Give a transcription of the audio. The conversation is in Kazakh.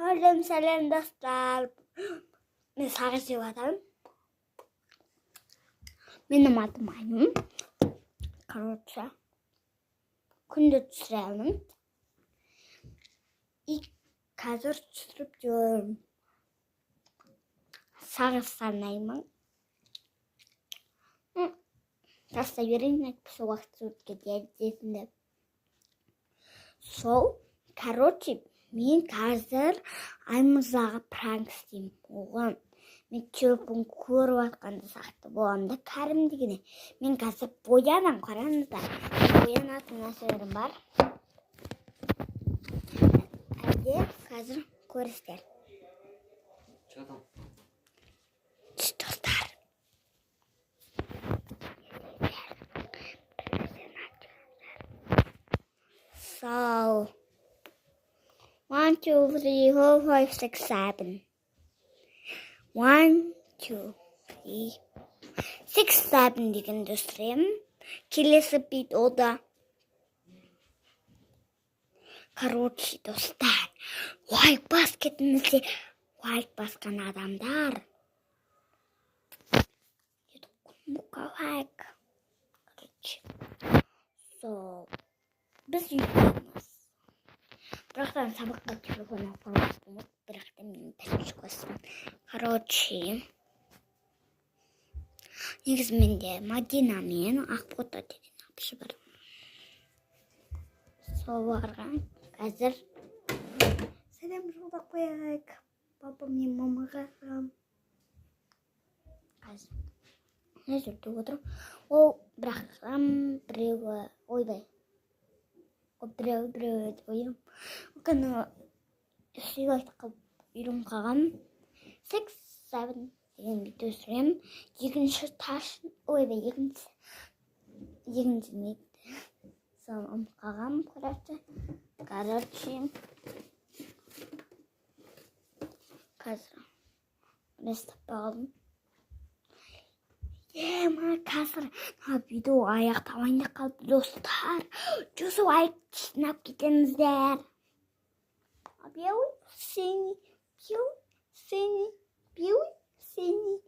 Сәлем достар. Мен сағыз жеп жатырмын. Менің атым Айнұр. Короче, күнде түсіремін. И қазір түсіріп жүрмін. Сағыз санаймын. Тастай берейін, әйтпесе уақыт өткен десінде. Сол, короче, мен қазір Аймырзаға пранк істеймін. Оған мен телефон көріп атқанда сақты боламын да, кәрім дегене. Мен қазір боянам, қараңыздар. Боянатын нәрселерім бар. Әлде қазір көрістер. Достар. So, 1, 2, 3, 4, 5, 6, 7. 1, 2, 3, 6, 7 деген түсіремін. Келесі видеода. Короче, достар, лайк бас кетіңіздер. Лайк басқан адамдар. Мұқа лайк. Короче. So, біз үйдеміз. Бірақтан сабаққа телефон алып болмақ. Бірақтан мен бірінші классым. Короче, негізі менде Мадина мен Ақбота деген апшы бар. Соларға қазір сәлем жолдап қояйық. Папа мен мамаға. Қазір не жүрді отырып. Ол бірақтан біреуі ойбай. Біреуі ойым. Өкіні үшігі айтқып үйрім қаған. 6, 7 деген видео сүрем. Екінші ташын, ойбай, екінші нетті. Соным қағам, короче. Қазір рестап бағалым. Ема, қазір видео аяқталайында қалды достар. 100 лайк жинап кетіңіздер. Белый, синий, белый, синий, белый, синий.